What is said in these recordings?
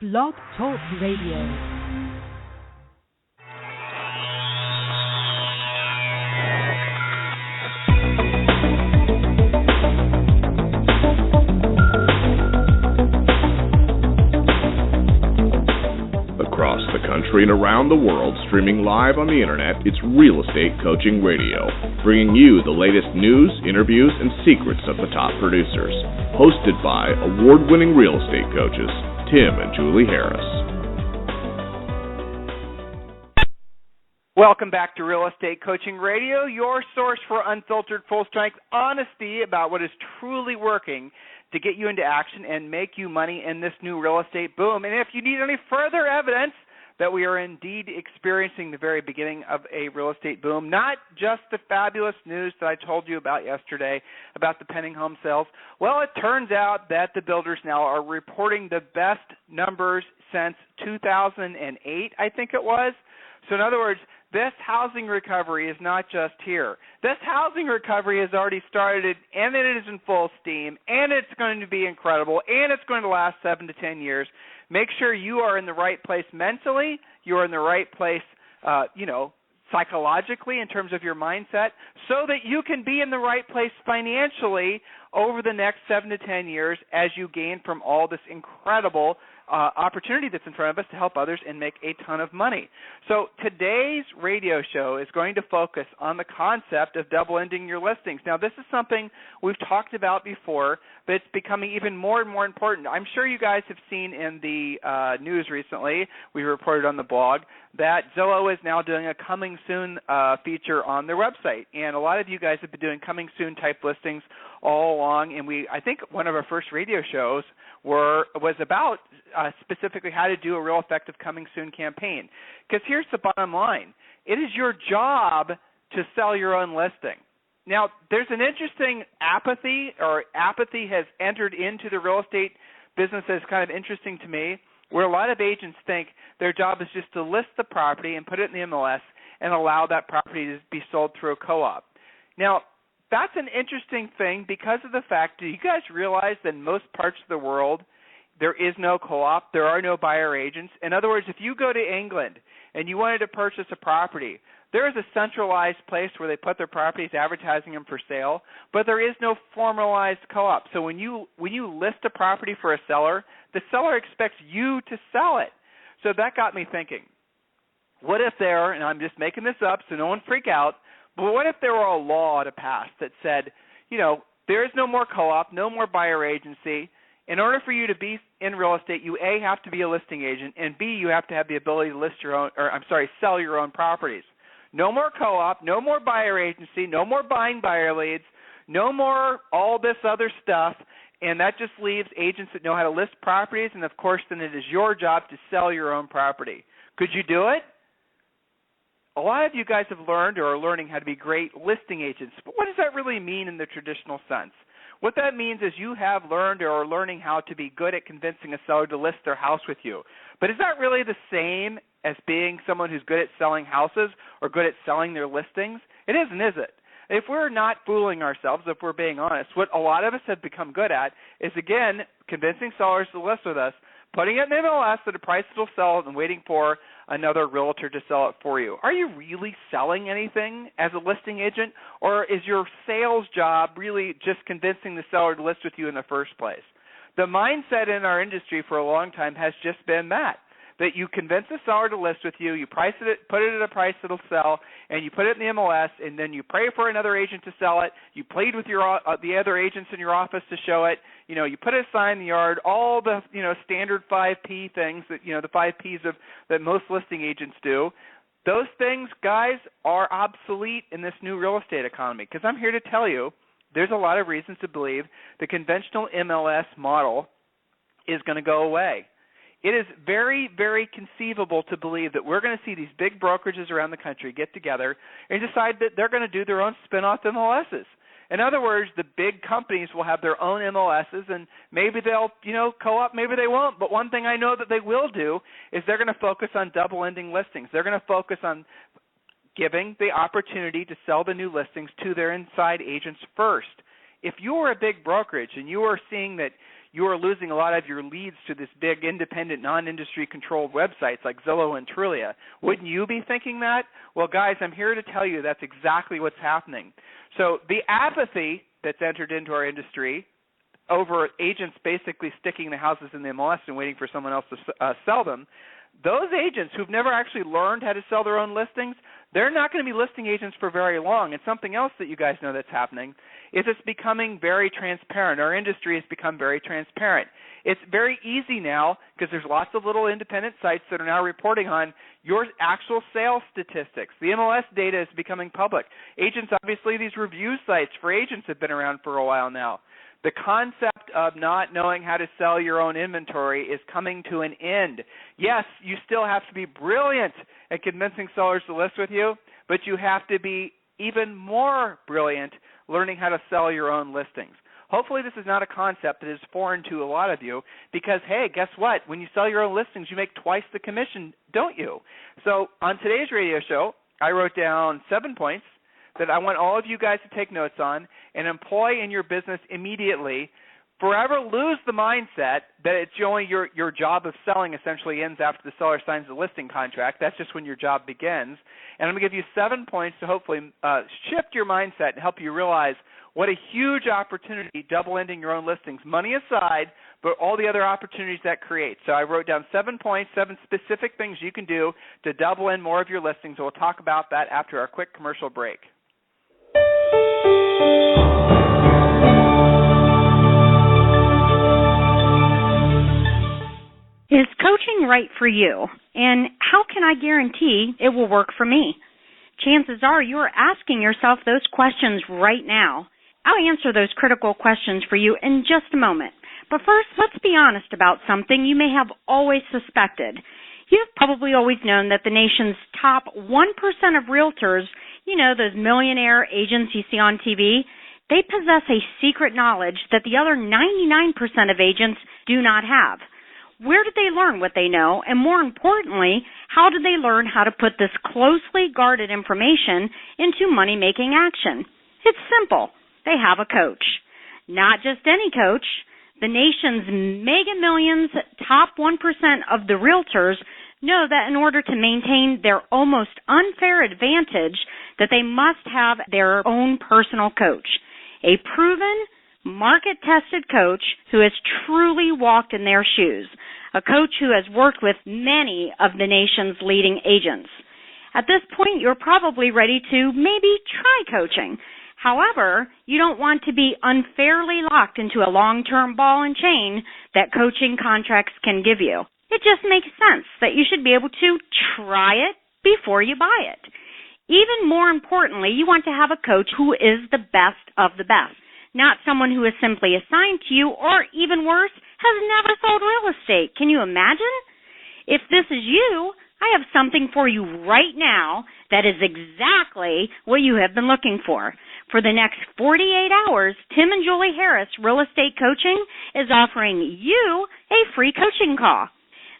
Blog Talk Radio. Country and around the world, streaming live on the internet, it's Real Estate Coaching Radio, bringing you the latest news, interviews, and secrets of the top producers. Hosted by award-winning real estate coaches, Tim and Julie Harris. Welcome back to Real Estate Coaching Radio, your source for unfiltered, full-strength honesty about what is truly working to get you into action and make you money in this new real estate boom. And if you need any further evidence that we are indeed experiencing the very beginning of a real estate boom, not just the fabulous news that I told you about yesterday about the pending home sales. Well, it turns out that the builders now are reporting the best numbers since 2008, I think it was. So in other words, this housing recovery is not just here. This housing recovery has already started, and it is in full steam, and it's going to be incredible, and it's going to last 7 to 10 years. Make sure you are in the right place mentally, you are in the right place, psychologically in terms of your mindset, so that you can be in the right place financially over the next 7 to 10 years as you gain from all this incredible opportunity that's in front of us to help others and make a ton of money. So today's radio show is going to focus on the concept of double-ending your listings. Now, this is something we've talked about before, but it's becoming even more and more important. I'm sure you guys have seen in the news recently, we reported on the blog, that Zillow is now doing a coming soon feature on their website. And a lot of you guys have been doing coming soon type listings all along. And I think one of our first radio shows was about specifically how to do a real effective coming soon campaign. Because here's the bottom line. It is your job to sell your own listing. Now, there's an interesting apathy has entered into the real estate business that's kind of interesting to me, where a lot of agents think their job is just to list the property and put it in the MLS and allow that property to be sold through a co-op. Now, that's an interesting thing because of the fact, do you guys realize that in most parts of the world there is no co-op, there are no buyer agents? In other words, if you go to England and you wanted to purchase a property, there is a centralized place where they put their properties, advertising them for sale, but there is no formalized co-op. So when you list a property for a seller, the seller expects you to sell it. So that got me thinking, what if there, and I'm just making this up so no one freak out, but what if there were a law to pass that said, there is no more co-op, no more buyer agency. In order for you to be in real estate, you A, have to be a listing agent, and B, you have to have the ability to sell your own properties. No more co-op, no more buyer agency, no more buying buyer leads, no more all this other stuff, and that just leaves agents that know how to list properties, and of course then it is your job to sell your own property. Could you do it? A lot of you guys have learned or are learning how to be great listing agents, but what does that really mean in the traditional sense? What that means is you have learned or are learning how to be good at convincing a seller to list their house with you. But is that really the same as being someone who's good at selling houses or good at selling their listings? It isn't, is it? If we're not fooling ourselves, if we're being honest, what a lot of us have become good at is, again, convincing sellers to list with us, putting it in the MLS at a price that will sell it, and waiting for another realtor to sell it for you. Are you really selling anything as a listing agent, or is your sales job really just convincing the seller to list with you in the first place? The mindset in our industry for a long time has just been that you convince the seller to list with you, you price it, put it at a price that will sell, and you put it in the MLS, and then you pray for another agent to sell it. You plead with the other agents in your office to show it. You put a sign in the yard, all the standard 5P things that the 5Ps that most listing agents do. Those things, guys, are obsolete in this new real estate economy, because I'm here to tell you there's a lot of reasons to believe the conventional MLS model is going to go away. It is very, very conceivable to believe that we're going to see these big brokerages around the country get together and decide that they're going to do their own spin-off MLSs. In other words, the big companies will have their own MLSs, and maybe they'll, co-op, maybe they won't. But one thing I know that they will do is they're going to focus on double-ending listings. They're going to focus on giving the opportunity to sell the new listings to their inside agents first. If you are a big brokerage and you are seeing that you are losing a lot of your leads to this big independent, non-industry controlled websites like Zillow and Trulia. Wouldn't you be thinking that? Well, guys, I'm here to tell you that's exactly what's happening. So the apathy that's entered into our industry over agents basically sticking the houses in the MLS and waiting for someone else to sell them, those agents who've never actually learned how to sell their own listings, they're not going to be listing agents for very long. And something else that you guys know that's happening is it's becoming very transparent. Our industry has become very transparent. It's very easy now because there's lots of little independent sites that are now reporting on your actual sales statistics. The MLS data is becoming public. Agents, obviously, these review sites for agents have been around for a while now. The concept of not knowing how to sell your own inventory is coming to an end. Yes, you still have to be brilliant at convincing sellers to list with you, but you have to be even more brilliant learning how to sell your own listings. Hopefully this is not a concept that is foreign to a lot of you because, hey, guess what? When you sell your own listings, you make twice the commission, don't you? So on today's radio show, I wrote down 7 points that I want all of you guys to take notes on and employ in your business immediately. Forever lose the mindset that it's only your job of selling essentially ends after the seller signs the listing contract. That's just when your job begins. And I'm going to give you 7 points to hopefully shift your mindset and help you realize what a huge opportunity double-ending your own listings, money aside, but all the other opportunities that creates. So I wrote down 7 points, 7 specific things you can do to double in more of your listings. We'll talk about that after our quick commercial break. Is coaching right for you? And how can I guarantee it will work for me? Chances are you are asking yourself those questions right now. I'll answer those critical questions for you in just a moment. But first, let's be honest about something you may have always suspected. You've probably always known that the nation's top 1% of realtors, you know, those millionaire agents you see on TV, they possess a secret knowledge that the other 99% of agents do not have. Where did they learn what they know? And more importantly, how did they learn how to put this closely guarded information into money-making action? It's simple. They have a coach. Not just any coach. The nation's mega millions, top 1% of the realtors know that in order to maintain their almost unfair advantage, that they must have their own personal coach, a proven, market-tested coach who has truly walked in their shoes, a coach who has worked with many of the nation's leading agents. At this point, you're probably ready to maybe try coaching. However, you don't want to be unfairly locked into a long-term ball and chain that coaching contracts can give you. It just makes sense that you should be able to try it before you buy it. Even more importantly, you want to have a coach who is the best of the best, not someone who is simply assigned to you or, even worse, has never sold real estate. Can you imagine? If this is you, I have something for you right now that is exactly what you have been looking for. For the next 48 hours, Tim and Julie Harris Real Estate Coaching is offering you a free coaching call.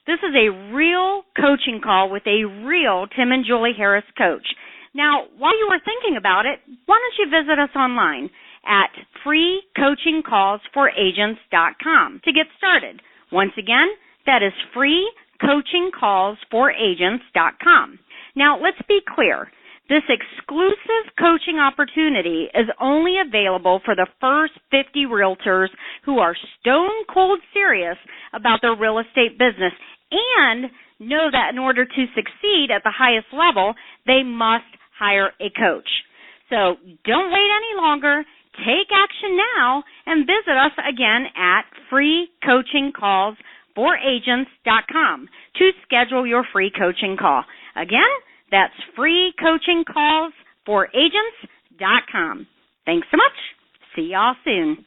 This is a real coaching call with a real Tim and Julie Harris coach. Now, while you are thinking about it, why don't you visit us online at freecoachingcallsforagents.com to get started. Once again, that is freecoachingcallsforagents.com. Now, let's be clear. This exclusive coaching opportunity is only available for the first 50 realtors who are stone cold serious about their real estate business and know that in order to succeed at the highest level, they must hire a coach. So don't wait any longer. Take action now and visit us again at freecoachingcallsforagents.com to schedule your free coaching call. Again, that's freecoachingcallsforagents.com. Thanks so much. See y'all soon.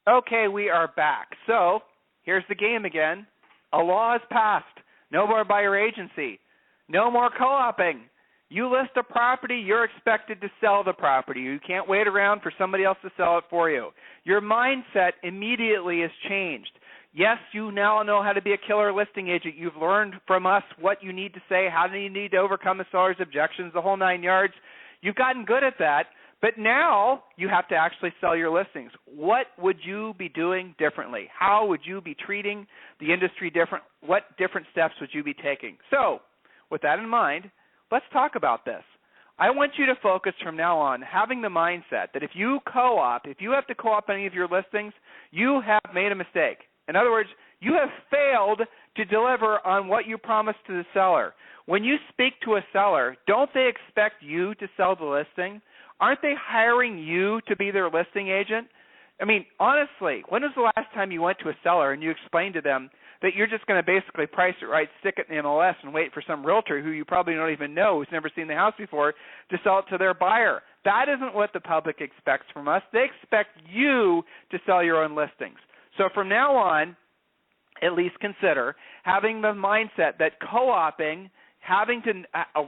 Okay, we are back. So here's the game again. A law is passed. No more buyer agency. No more co-oping. You list a property, you're expected to sell the property. You can't wait around for somebody else to sell it for you. Your mindset immediately is changed. Yes, you now know how to be a killer listing agent. You've learned from us what you need to say, how do you need to overcome a seller's objections, the whole 9 yards. You've gotten good at that, But now you have to actually sell your listings. What would you be doing differently? How would you be treating the industry different? What different steps would you be taking? So with that in mind, let's talk about this. I want you to focus from now on having the mindset that if you have to co-op any of your listings, you have made a mistake. In other words, you have failed to deliver on what you promised to the seller. When you speak to a seller, don't they expect you to sell the listing? Aren't they hiring you to be their listing agent? I mean, honestly, when was the last time you went to a seller and you explained to them that you're just going to basically price it right, stick it in the MLS, and wait for some realtor who you probably don't even know, who's never seen the house before, to sell it to their buyer? That isn't what the public expects from us. They expect you to sell your own listings. So from now on, at least consider having the mindset that co-oping, having to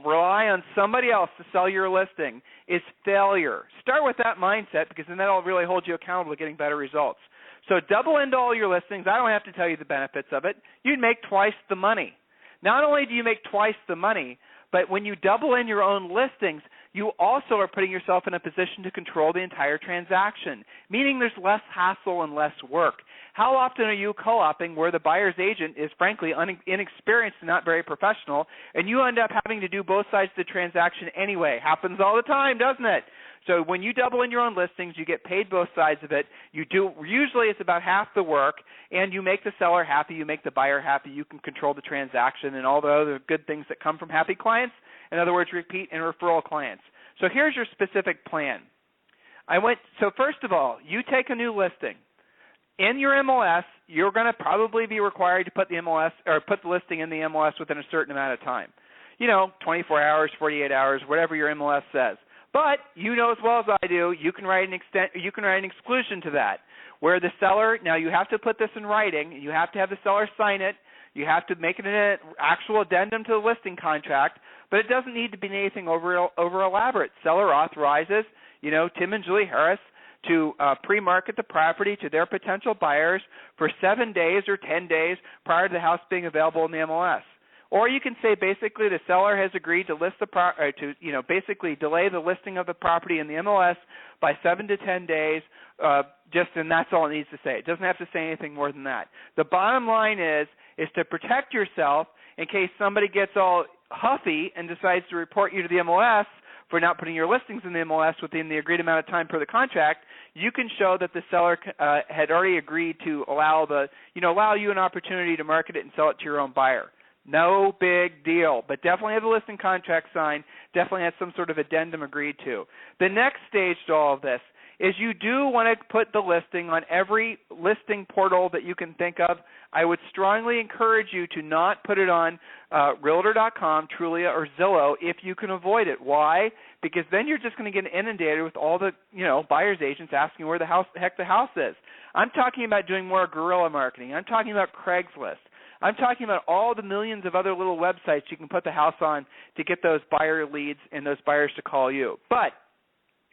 rely on somebody else to sell your listing is failure. Start with that mindset, because then that'll really hold you accountable to getting better results. So double into all your listings. I don't have to tell you the benefits of it. You'd make twice the money. Not only do you make twice the money, but when you double in your own listings, you also are putting yourself in a position to control the entire transaction, meaning there's less hassle and less work. How often are you co-oping where the buyer's agent is frankly inexperienced and not very professional, and you end up having to do both sides of the transaction anyway? Happens all the time, doesn't it? So when you double in your own listings, you get paid both sides of it. Usually it's about half the work, and you make the seller happy, you make the buyer happy, you can control the transaction and all the other good things that come from happy clients. In other words, repeat and referral clients. So here's your specific plan. So first of all, you take a new listing. In your MLS, you're going to probably be required to put the listing in the MLS within a certain amount of time. 24 hours, 48 hours, whatever your MLS says. But you know as well as I do, you can write an exclusion to that, where the seller, now you have to put this in writing, you have to have the seller sign it, you have to make it an actual addendum to the listing contract, but it doesn't need to be anything over elaborate. Seller authorizes, Tim and Julie Harris to pre-market the property to their potential buyers for 7 days or 10 days prior to the house being available in the MLS. Or you can say basically the seller has agreed to list basically delay the listing of the property in the MLS by 7 to 10 days, and that's all it needs to say. It doesn't have to say anything more than that. The bottom line is to protect yourself in case somebody gets all huffy and decides to report you to the MLS for not putting your listings in the MLS within the agreed amount of time per the contract. You can show that the seller had already agreed to allow you an opportunity to market it and sell it to your own buyer. No big deal, but definitely have the listing contract signed, definitely have some sort of addendum agreed to. The next stage to all of this is you do want to put the listing on every listing portal that you can think of. I would strongly encourage you to not put it on Realtor.com, Trulia, or Zillow if you can avoid it. Why? Because then you're just going to get inundated with all the buyer's agents asking where the heck the house is. I'm talking about doing more guerrilla marketing. I'm talking about Craigslist. I'm talking about all the millions of other little websites you can put the house on to get those buyer leads and those buyers to call you. But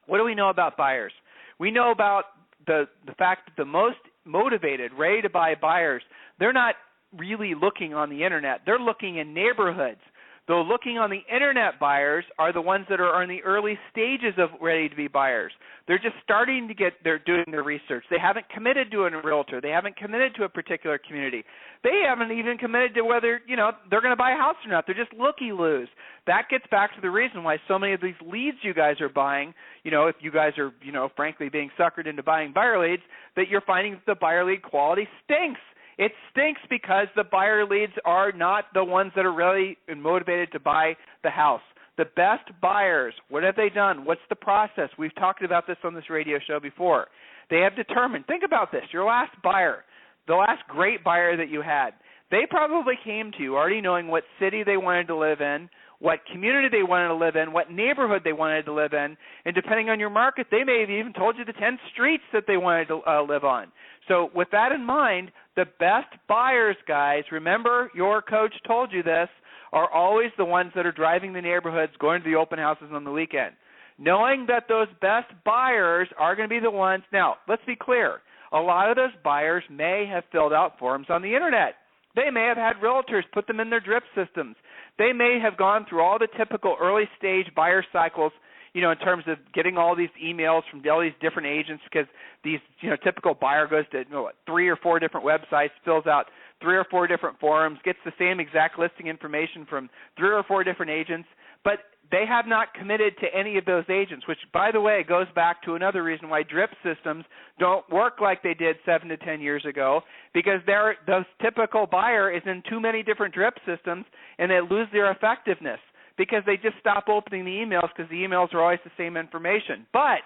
what do we know about buyers? We know about the fact that the most motivated, ready-to-buy buyers, they're not really looking on the Internet. They're looking in neighborhoods. The looking on the Internet buyers are the ones that are in the early stages of ready-to-be buyers. They're just starting to they're doing their research. They haven't committed to a realtor. They haven't committed to a particular community. They haven't even committed to whether, they're going to buy a house or not. They're just looky-loos. That gets back to the reason why so many of these leads you guys are buying, if you guys are, frankly being suckered into buying buyer leads, that you're finding that the buyer lead quality stinks. It stinks because the buyer leads are not the ones that are really motivated to buy the house. The best buyers, what have they done? What's the process? We've talked about this on this radio show before. They have determined, think about this, your last buyer, the last great buyer that you had, they probably came to you already knowing what city they wanted to live in, what community they wanted to live in, what neighborhood they wanted to live in, and depending on your market, they may have even told you the 10 streets that they wanted to live on. So with that in mind, the best buyers, guys, remember your coach told you this, are always the ones that are driving the neighborhoods, going to the open houses on the weekend. Knowing that those best buyers are going to be the ones. Now, let's be clear. A lot of those buyers may have filled out forms on the Internet. They may have had realtors put them in their drip systems. They may have gone through all the typical early stage buyer cycles in terms of getting all these emails from all these different agents, because these, typical buyer goes to 3 or 4 different websites, fills out 3 or 4 different forums, gets the same exact listing information from 3 or 4 different agents, but they have not committed to any of those agents, which, by the way, goes back to another reason why drip systems don't work like they did 7 to 10 years ago, because the typical buyer is in too many different drip systems, and they lose their effectiveness because they just stop opening the emails because the emails are always the same information. But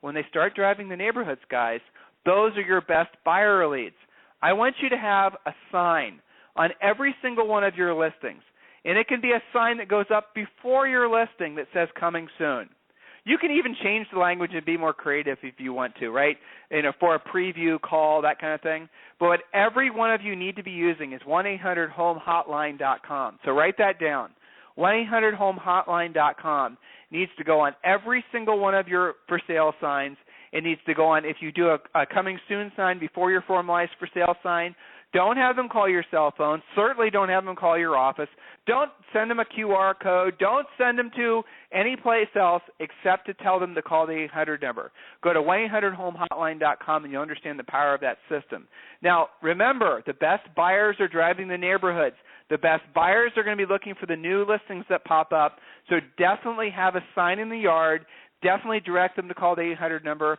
when they start driving the neighborhoods, guys, those are your best buyer leads. I want you to have a sign on every single one of your listings. And it can be a sign that goes up before your listing that says coming soon. You can even change the language and be more creative if you want to, right? For a preview call, that kind of thing. But what every one of you need to be using is 1-800-HOME-HOTLINE.com. So write that down. 1-800-HOME-HOTLINE.com needs to go on every single one of your for sale signs. It needs to go on, if you do a coming soon sign before your formalized for sale sign, don't have them call your cell phone. Certainly don't have them call your office. Don't send them a QR code. Don't send them to any place else except to tell them to call the 800 number. Go to 1-800-HOME-HOTLINE.com and you'll understand the power of that system. Now, remember, the best buyers are driving the neighborhoods. The best buyers are going to be looking for the new listings that pop up. So definitely have a sign in the yard. Definitely direct them to call the 800 number.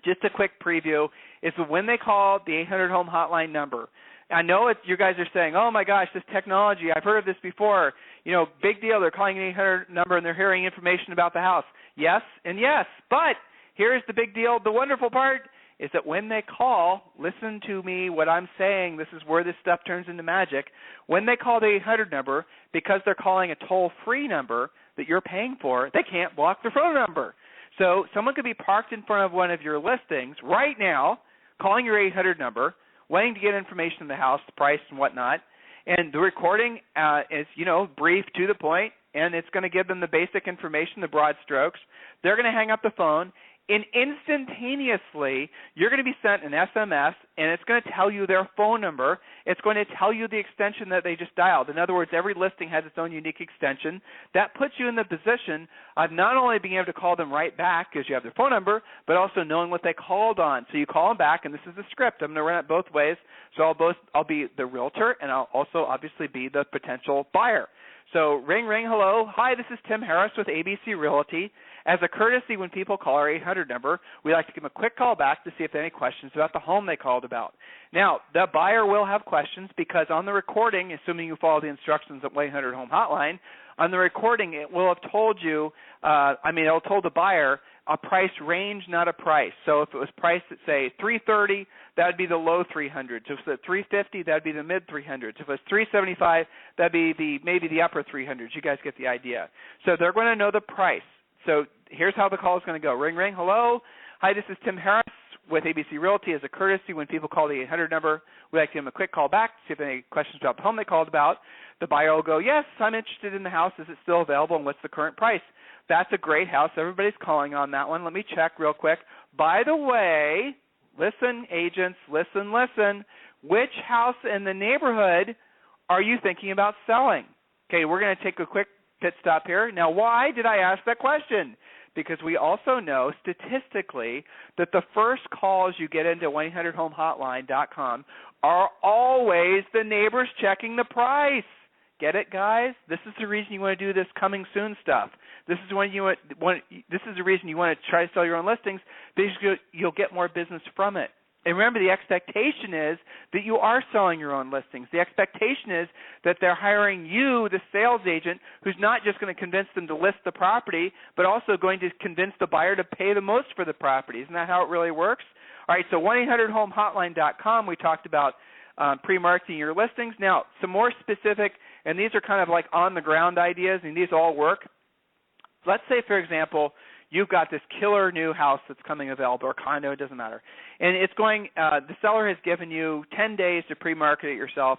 Just a quick preview is when they call the 800-HOME-HOTLINE number. I know you guys are saying, oh, my gosh, this technology, I've heard of this before. Big deal. They're calling an 800 number and they're hearing information about the house. Yes and yes. But here's the big deal. The wonderful part is that when they call, listen to me, what I'm saying, this is where this stuff turns into magic. When they call the 800 number, because they're calling a toll-free number that you're paying for, they can't block their phone number. So someone could be parked in front of one of your listings right now, calling your 800 number, wanting to get information on the house, the price and whatnot, and the recording is, brief, to the point, and it's going to give them the basic information, the broad strokes. They're going to hang up the phone, and instantaneously you're going to be sent an SMS, and it's going to tell you their phone number. It's going to tell you the extension that they just dialed. In other words, every listing has its own unique extension. That puts you in the position of not only being able to call them right back because you have their phone number, but also knowing what they called on. So you call them back, and this is the script. I'm going to run it both ways. So I'll be the realtor, and I'll also obviously be the potential buyer. So ring, ring, hello. Hi, this is Tim Harris with ABC Realty. As a courtesy, when people call our 800 number, we like to give them a quick call back to see if they have any questions about the home they called about. Now, the buyer will have questions because on the recording, assuming you follow the instructions at 1-800-HOME-HOTLINE, on the recording it will have told you, it'll told the buyer a price range, not a price. So if it was priced at, say, $330, that would be the low 300s. If it was at $350, that would be the mid 300s. If it was $375, that would be maybe the upper 300s. You guys get the idea. So they're going to know the price. So here's how the call is going to go. Ring, ring, hello. Hi, this is Tim Harris with ABC Realty. As a courtesy, when people call the 800 number, we like to give them a quick call back to see if they have any questions about the home they called about. The buyer will go, yes, I'm interested in the house. Is it still available, and what's the current price? That's a great house. Everybody's calling on that one. Let me check real quick. By the way, listen, agents, listen. Which house in the neighborhood are you thinking about selling? Okay, we're going to take a quick pit stop here. Now, why did I ask that question? Because we also know statistically that the first calls you get into 1-800-HOME-HOTLINE.com are always the neighbors checking the price. Get it, guys? This is the reason you want to do this coming soon stuff. This is the reason you want to try to sell your own listings, because you'll get more business from it. And remember, the expectation is that you are selling your own listings. The expectation is that they're hiring you, the sales agent, who's not just going to convince them to list the property, but also going to convince the buyer to pay the most for the property. Isn't that how it really works? All right, so 1-800-HOME-HOTLINE.com, we talked about pre-marketing your listings. Now, some more specific, and these are kind of like on-the-ground ideas, and these all work. Let's say, for example, you've got this killer new house that's coming available, or condo, it doesn't matter. And it's going, the seller has given you 10 days to pre-market it yourself.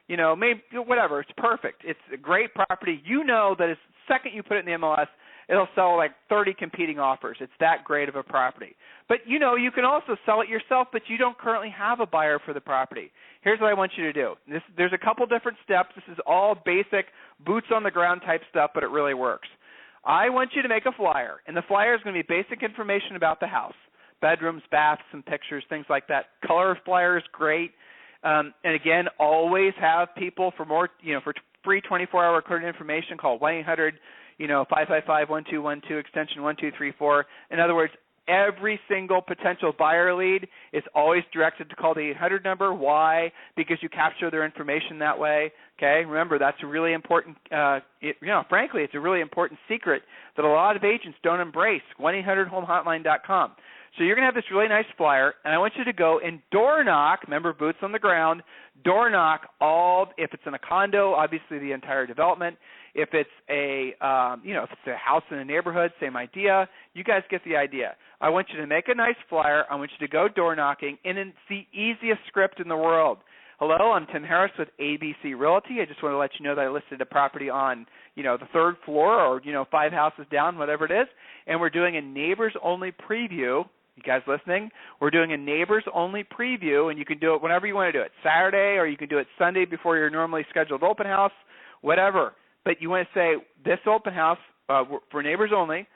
Maybe whatever, it's perfect. It's a great property. You know that the second you put it in the MLS, it'll sell like 30 competing offers. It's that great of a property. But, you can also sell it yourself, but you don't currently have a buyer for the property. Here's what I want you to do. There's a couple different steps. This is all basic, boots-on-the-ground type stuff, but it really works. I want you to make a flyer, and the flyer is going to be basic information about the house, bedrooms, baths, some pictures, things like that. Color flyer is great. And again, always have people for more, for free 24-hour recorded information, call 1-800-555-1212, extension 1234. In other words, every single potential buyer lead is always directed to call the 800 number. Why? Because you capture their information that way. Okay, remember that's a really important. Frankly, it's a really important secret that a lot of agents don't embrace. 1-800-HOME-HOTLINE.com. So you're going to have this really nice flyer, and I want you to go and door knock. Remember, boots on the ground. Door knock if it's in a condo, obviously the entire development. If it's if it's a house in a neighborhood, same idea. You guys get the idea. I want you to make a nice flyer. I want you to go door knocking, and it's the easiest script in the world. Hello, I'm Tim Harris with ABC Realty. I just want to let you know that I listed a property on, the third floor or, 5 houses down, whatever it is, and we're doing a neighbors-only preview. You guys listening? We're doing a neighbors-only preview, and you can do it whenever you want to do it, Saturday, or you can do it Sunday before your normally scheduled open house, whatever. But you want to say this open house for neighbors only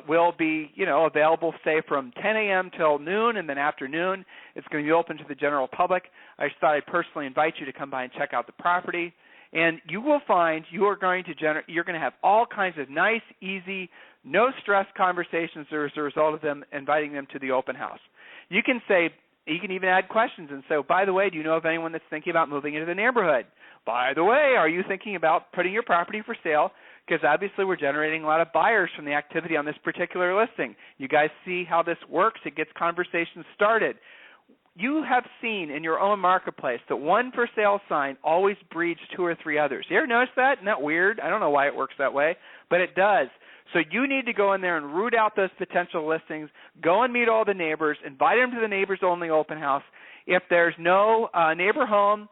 will be, available, say, from 10 a.m. till noon, and then afternoon it's going to be open to the general public. I just thought I'd personally invite you to come by and check out the property, and you will find you're going to have all kinds of nice, easy, no-stress conversations as a result of them inviting them to the open house. You can even add questions and say, by the way, do you know of anyone that's thinking about moving into the neighborhood? By the way, are you thinking about putting your property for sale? Because obviously we're generating a lot of buyers from the activity on this particular listing. You guys see how this works. It gets conversations started. You have seen in your own marketplace that one for sale sign always breeds 2 or 3 others. You ever notice that? Isn't that weird? I don't know why it works that way, but it does. So you need to go in there and root out those potential listings, go and meet all the neighbors, invite them to the neighbors-only open house. If there's no neighbor home,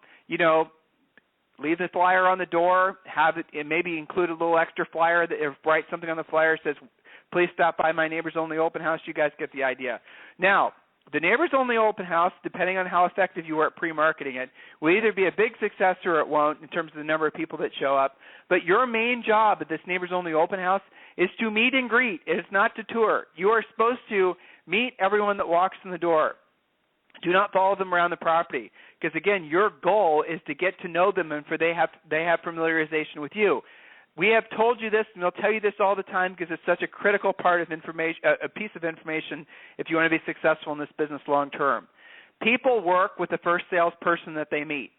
leave the flyer on the door, have it, and maybe include a little extra flyer or write something on the flyer that says, please stop by my neighbors-only open house. You guys get the idea. Now, the neighbors-only open house, depending on how effective you are at pre-marketing it, will either be a big success or it won't in terms of the number of people that show up. But your main job at this neighbors-only open house is to meet and greet. It is not to tour. You are supposed to meet everyone that walks in the door. Do not follow them around the property because, again, your goal is to get to know them and they have familiarization with you. We have told you this, and they'll tell you this all the time because it's such a critical part of information, a piece of information if you want to be successful in this business long term. People work with the first salesperson that they meet.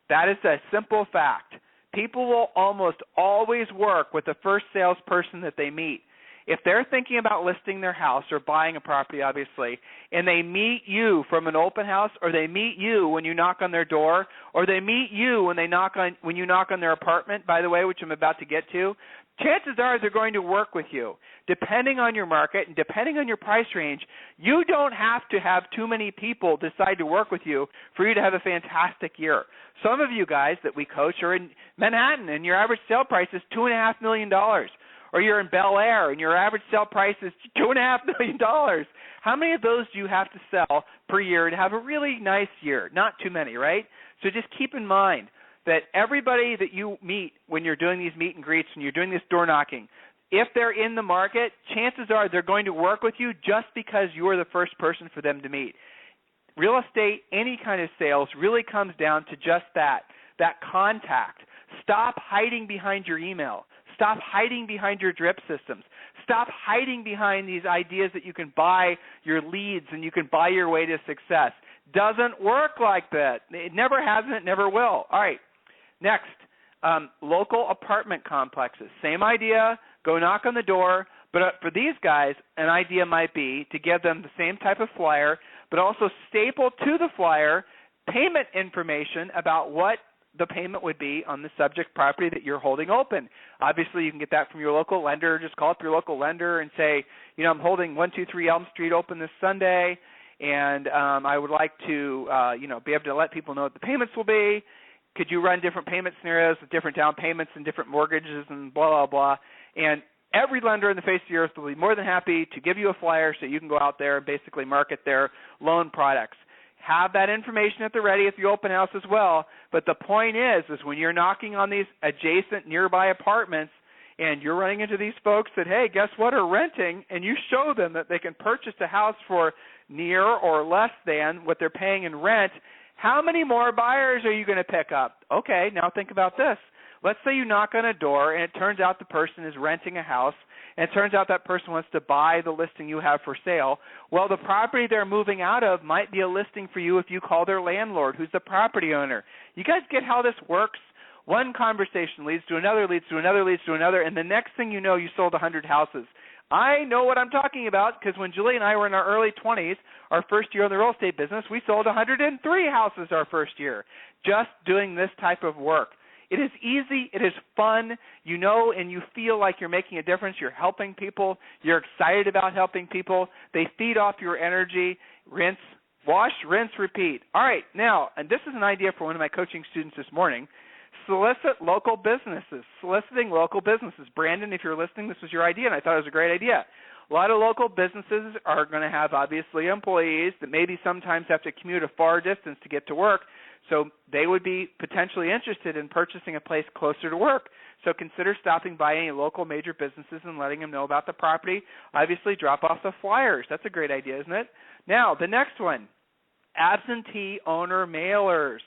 That is a simple fact. People will almost always work with the first salesperson that they meet. If they're thinking about listing their house or buying a property, obviously, and they meet you from an open house, or they meet you when you knock on their door, or they meet you when you knock on their apartment, by the way, which I'm about to get to, chances are they're going to work with you. Depending on your market and depending on your price range, you don't have to have too many people decide to work with you for you to have a fantastic year. Some of you guys that we coach are in Manhattan, and your average sale price is $2.5 million. Or you're in Bel Air and your average sale price is $2.5 million. How many of those do you have to sell per year to have a really nice year? Not too many, right? So just keep in mind that everybody that you meet when you're doing these meet and greets and you're doing this door knocking, if they're in the market, chances are they're going to work with you just because you're the first person for them to meet. Real estate, any kind of sales, really comes down to just that contact. Stop hiding behind your email. Stop hiding behind your drip systems. Stop hiding behind these ideas that you can buy your leads and you can buy your way to success. Doesn't work like that. It never has and it never will. All right. Next, local apartment complexes. Same idea. Go knock on the door. But for these guys, an idea might be to give them the same type of flyer, but also staple to the flyer payment information about what the payment would be on the subject property that you're holding open. Obviously, you can get that from your local lender. Just call up your local lender and say, I'm holding 123 Elm Street open this Sunday, and I would like to, be able to let people know what the payments will be. Could you run different payment scenarios with different down payments and different mortgages and blah, blah, blah. And every lender in the face of the earth will be more than happy to give you a flyer so you can go out there and basically market their loan products. Have that information at the ready at the open house as well. But the point is when you're knocking on these adjacent nearby apartments and you're running into these folks that, hey, guess what, are renting, and you show them that they can purchase a house for near or less than what they're paying in rent, how many more buyers are you going to pick up? Okay, now think about this. Let's say you knock on a door, and it turns out the person is renting a house, and it turns out that person wants to buy the listing you have for sale. Well, the property they're moving out of might be a listing for you if you call their landlord, who's the property owner. You guys get how this works? One conversation leads to another, leads to another, leads to another, and the next thing you know, you sold 100 houses. I know what I'm talking about because when Julie and I were in our early 20s, our first year in the real estate business, we sold 103 houses our first year just doing this type of work. It is easy. It is fun. You know and you feel like you're making a difference. You're helping people. You're excited about helping people. They feed off your energy. Rinse, wash, rinse, repeat. All right, now, and this is an idea for one of my coaching students this morning. Solicit local businesses, soliciting local businesses. Brandon, if you're listening, this was your idea, and I thought it was a great idea. A lot of local businesses are going to have, obviously, employees that maybe sometimes have to commute a far distance to get to work, so they would be potentially interested in purchasing a place closer to work. So consider stopping by any local major businesses and letting them know about the property. Obviously, drop off the flyers. That's a great idea, isn't it? Now, the next one, absentee owner mailers.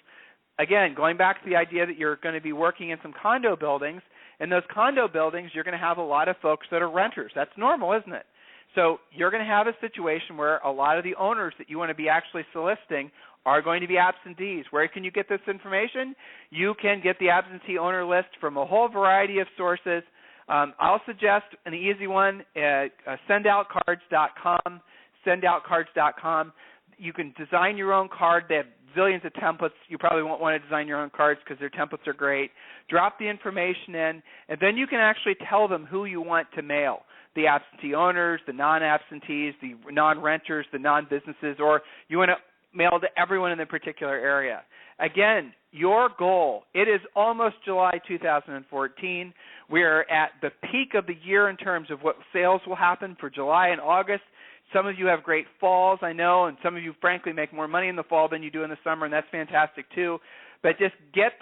Again, going back to the idea that you're going to be working in some condo buildings, in those condo buildings, you're going to have a lot of folks that are renters. That's normal, isn't it? So you're going to have a situation where a lot of the owners that you want to be actually soliciting are going to be absentees. Where can you get this information? You can get the absentee owner list from a whole variety of sources. I'll suggest an easy one, sendoutcards.com, sendoutcards.com. You can design your own card. They have zillions of templates. You probably won't want to design your own cards because their templates are great. Drop the information in, and then you can actually tell them who you want to mail. The absentee owners, the non-absentees, the non-renters, the non-businesses, or you want to mail to everyone in the particular area. Again, your goal, it is almost July 2014. We're at the peak of the year in terms of what sales will happen for July and August. Some of you have great falls, I know, and some of you, frankly, make more money in the fall than you do in the summer, and that's fantastic too. But just get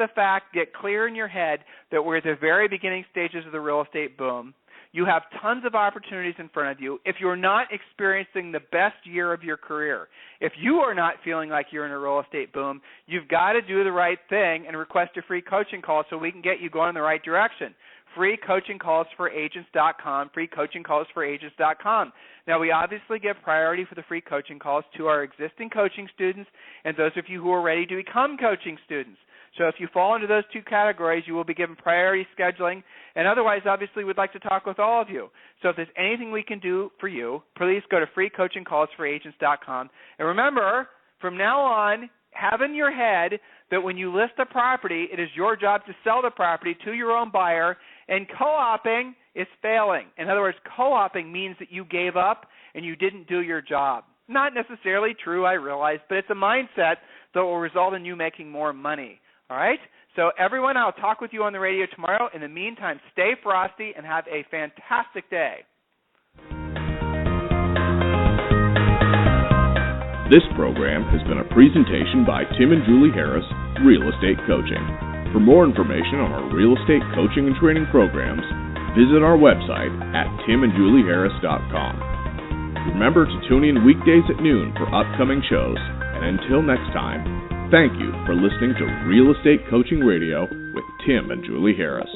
clear in your head that we're at the very beginning stages of the real estate boom. You have tons of opportunities in front of you. If you're not experiencing the best year of your career, if you are not feeling like you're in a real estate boom, you've got to do the right thing and request a free coaching call so we can get you going in the right direction. freecoachingcallsforagents.com, freecoachingcallsforagents.com. Now, we obviously give priority for the free coaching calls to our existing coaching students and those of you who are ready to become coaching students. So if you fall into those two categories, you will be given priority scheduling. And otherwise, obviously, we'd like to talk with all of you. So if there's anything we can do for you, please go to freecoachingcallsforagents.com. And remember, from now on, have in your head that when you list a property, it is your job to sell the property to your own buyer, and co-oping is failing. In other words, co-oping means that you gave up and you didn't do your job. Not necessarily true, I realize, but it's a mindset that will result in you making more money. All right? So everyone, I'll talk with you on the radio tomorrow. In the meantime, stay frosty and have a fantastic day. This program has been a presentation by Tim and Julie Harris, Real Estate Coaching. For more information on our real estate coaching and training programs, visit our website at timandjulieharris.com. Remember to tune in weekdays at noon for upcoming shows. And until next time, thank you for listening to Real Estate Coaching Radio with Tim and Julie Harris.